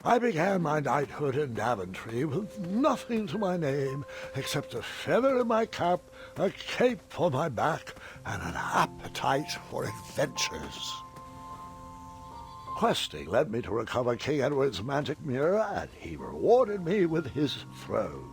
I began my knighthood in Daventry with nothing to my name except a feather in my cap, a cape on my back, and an appetite for adventures. Questing led me to recover King Edward's magic mirror, and he rewarded me with his throne.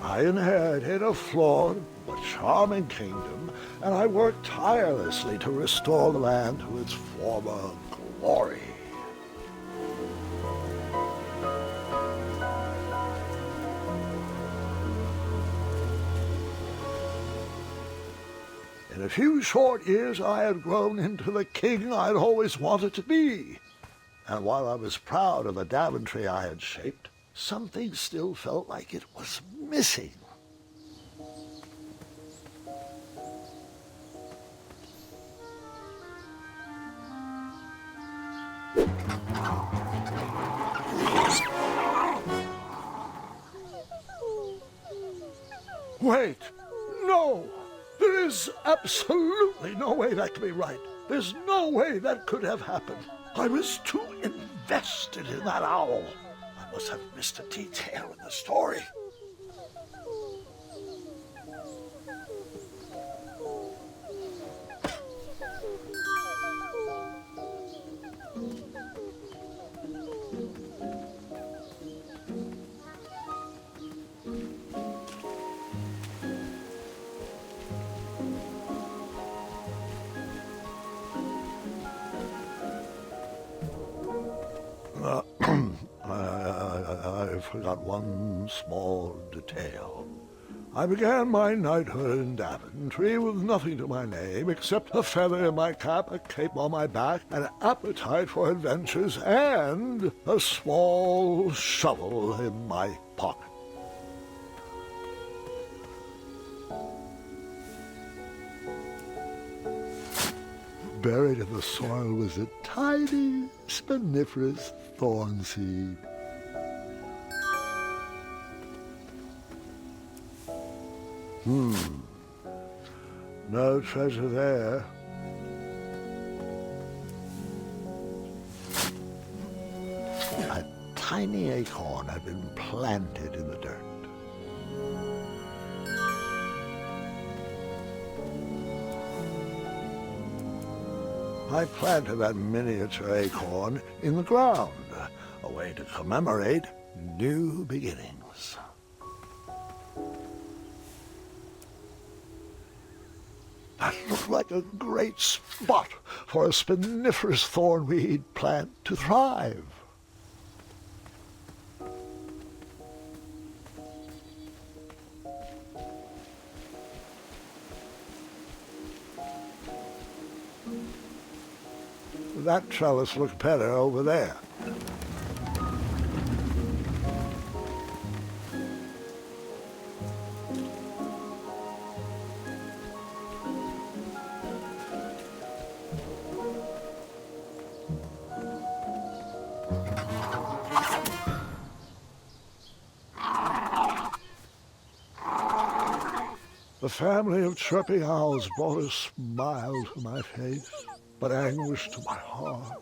I inherited a flawed but charming kingdom, and I worked tirelessly to restore the land to its former glory. In a few short years I had grown into the king I'd always wanted to be, and while I was proud of the Daventry I had shaped, something still felt like it was missing. Wait! No! There is absolutely no way that could be right. There's no way that could have happened. I was too invested in that owl. I must have missed a detail in the story. I forgot one small detail. I began my knighthood in Daventry with nothing to my name except a feather in my cap, a cape on my back, an appetite for adventures, and a small shovel in my pocket. Buried in the soil was a tiny, spiniferous thorn seed. No treasure there. A tiny acorn had been planted in the dirt. I planted that miniature acorn in the ground, a way to commemorate new beginnings. That looked like a great spot for a spiniferous thornweed plant to thrive. That trellis looked better over there. The family of chirping owls brought a smile to my face, but anguish to my heart.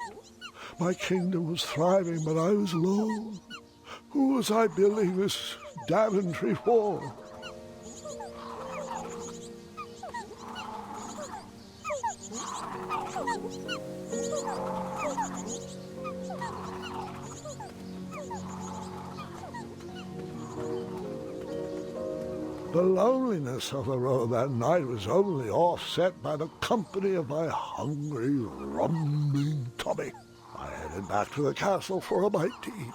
My kingdom was thriving, but I was alone. Who was I building this Daventry for? The loneliness of the road that night was only offset by the company of my hungry, rumbling tummy. I headed back to the castle for a bite to eat.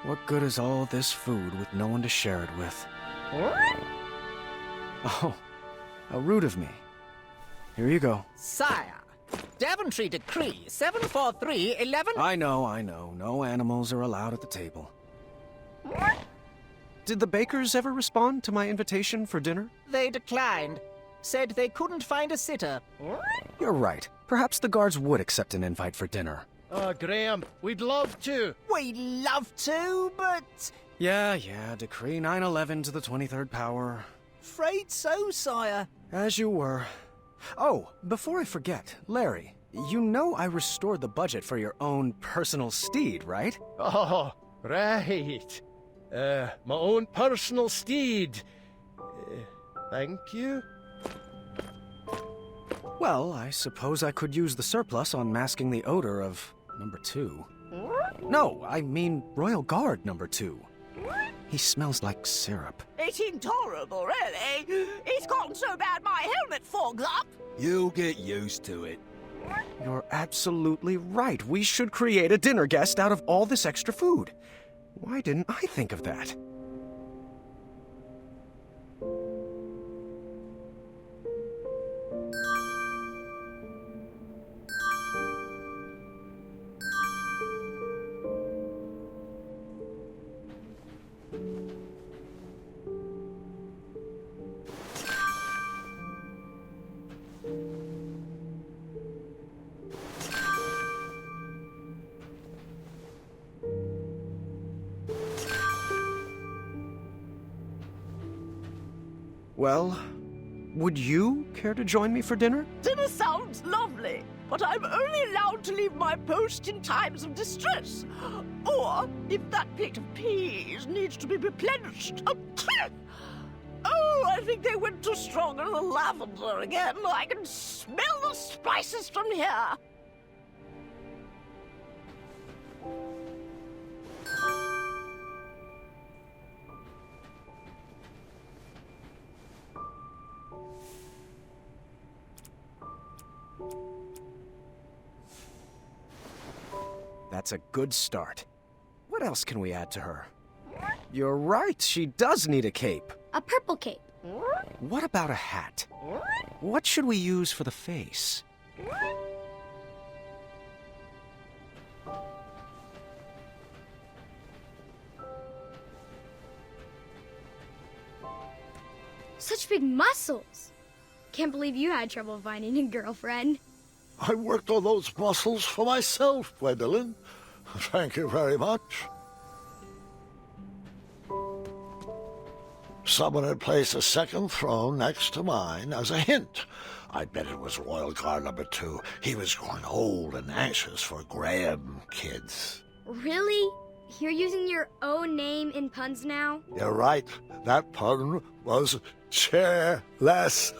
What good is all this food with no one to share it with? Oh, how rude of me. Here you go. Sire, Daventry Decree 743-11... I know. No animals are allowed at the table. Did the bakers ever respond to my invitation for dinner? They declined. Said they couldn't find a sitter. You're right. Perhaps the guards would accept an invite for dinner. Oh, Graham, we'd love to. We'd love to, but... Yeah, decree 9/11 to the 23rd power. Afraid so, sire. As you were. Oh, before I forget, Larry, you know I restored the budget for your own personal steed, right? Oh, right. My own personal steed. Thank you. Well, I suppose I could use the surplus on masking the odor of number 2. No, I mean Royal Guard number 2. He smells like syrup. It's intolerable, really. It's gotten so bad my helmet fogs up. You'll get used to it. You're absolutely right. We should create a dinner guest out of all this extra food. Why didn't I think of that? Well, would you care to join me for dinner? Dinner sounds lovely, but I'm only allowed to leave my post in times of distress. Or if that plate of peas needs to be replenished. Oh, I think they went too strong on the lavender again. I can smell the spices from here. That's a good start. What else can we add to her? You're right, she does need a cape. A purple cape. What about a hat? What should we use for the face? Such big muscles. Can't believe you had trouble finding a girlfriend. I worked on those muscles for myself, Gwendolyn. Thank you very much. Someone had placed a second throne next to mine as a hint. I bet it was Royal Guard number 2. He was growing old and anxious for Graham kids. Really? You're using your own name in puns now? You're right. That pun was chairless.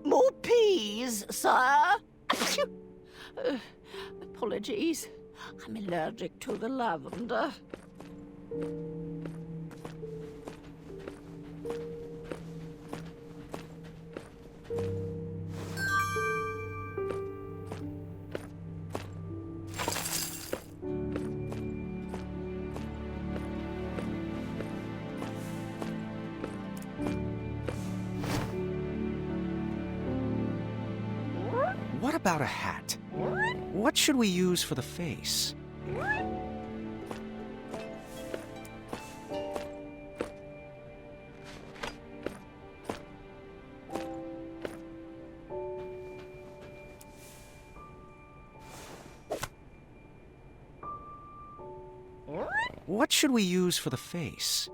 More peas, sire. Apologies. I'm allergic to the lavender. What about a hat? What should we use for the face? What should we use for the face?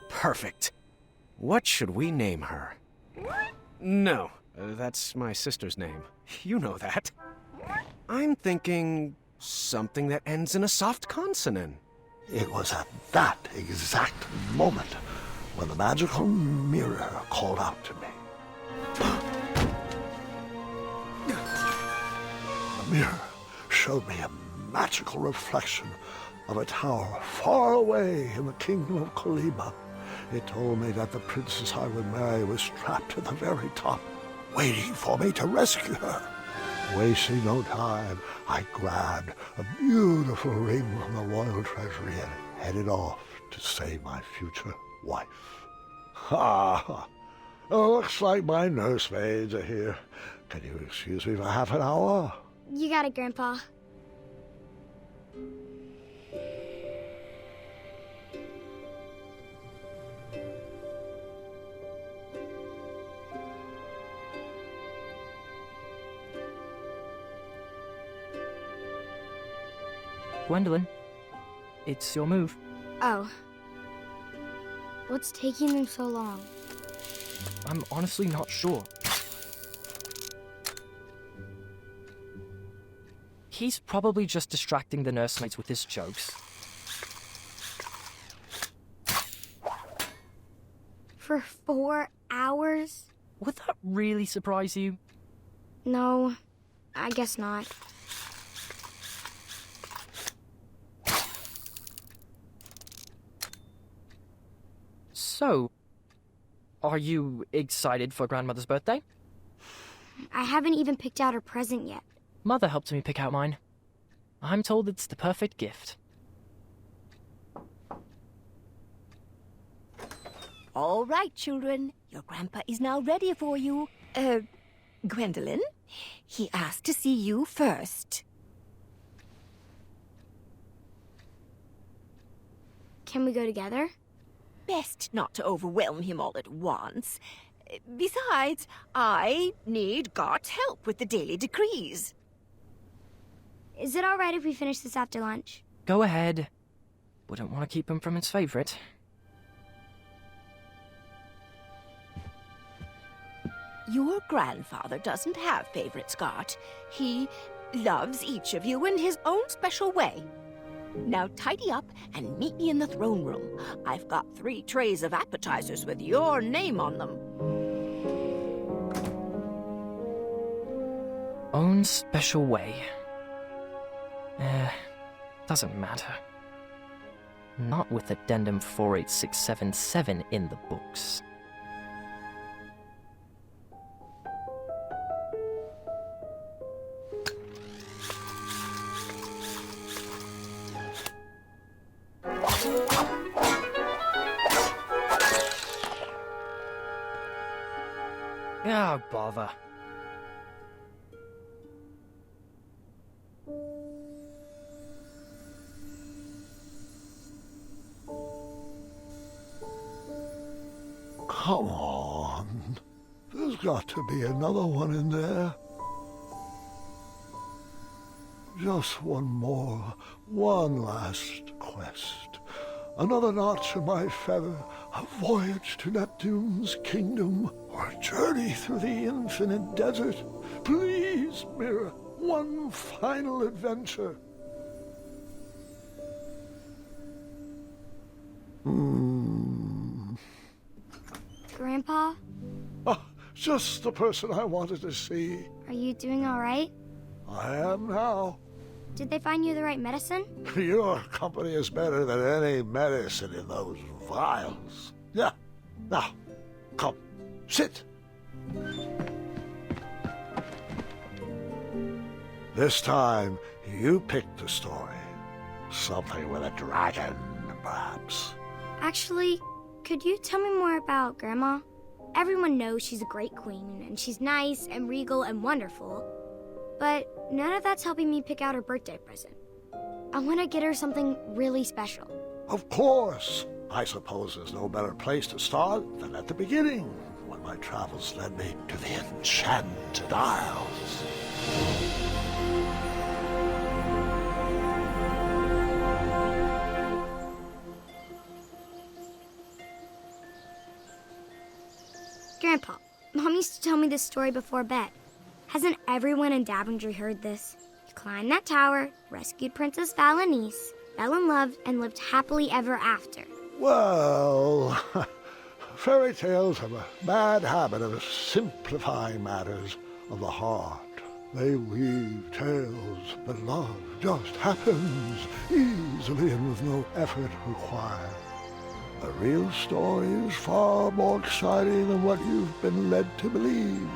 Perfect. What should we name her? No, that's my sister's name. You know that. I'm thinking something that ends in a soft consonant. It was at that exact moment when the magical mirror called out to me. The mirror showed me a magical reflection of a tower far away in the kingdom of Kolima. It told me that the princess I would marry was trapped at the very top, waiting for me to rescue her. Wasting no time, I grabbed a beautiful ring from the royal treasury and headed off to save my future wife. Ha! Oh, looks like my nursemaids are here. Can you excuse me for half an hour? You got it, Grandpa. Gwendolyn, it's your move. Oh. What's taking them so long? I'm honestly not sure. He's probably just distracting the nursemaids with his jokes. For 4 hours? Would that really surprise you? No, I guess not. So, are you excited for Grandmother's birthday? I haven't even picked out her present yet. Mother helped me pick out mine. I'm told it's the perfect gift. All right, children. Your grandpa is now ready for you. Gwendolyn, he asked to see you first. Can we go together? Best not to overwhelm him all at once. Besides, I need God's help with the daily decrees. Is it all right if we finish this after lunch? Go ahead. Wouldn't want to keep him from his favorite. Your grandfather doesn't have favorites, Scott. He loves each of you in his own special way. Now tidy up and meet me in the throne room. I've got 3 trays of appetizers with your name on them. Own special way. Doesn't matter. Not with Addendum 48677 in the books. Ah, bother. Come on. There's got to be another one in there. Just one more, one last quest. Another notch in my feather, a voyage to Neptune's kingdom, or a journey through the infinite desert. Please, Mirror, one final adventure. Grandpa, Ah, just the person I wanted to see. are you doing all right? I am now. Did they find you the right medicine? Your company is better than any medicine in those vials. Yeah. Now, come, sit. This time, you picked the story. Something with a dragon, perhaps. Actually, could you tell me more about Grandma? Everyone knows she's a great queen, and she's nice and regal and wonderful. But none of that's helping me pick out her birthday present. I want to get her something really special. Of course. I suppose there's no better place to start than at the beginning, when my travels led me to the Enchanted Isles. Grandpa, Mom used to tell me this story before bed. Hasn't everyone in Daventry heard this? You climbed that tower, rescued Princess Valenice, fell in love, and lived happily ever after. Well, fairy tales have a bad habit of simplifying matters of the heart. They weave tales, but love just happens, easily and with no effort required. A real story is far more exciting than what you've been led to believe.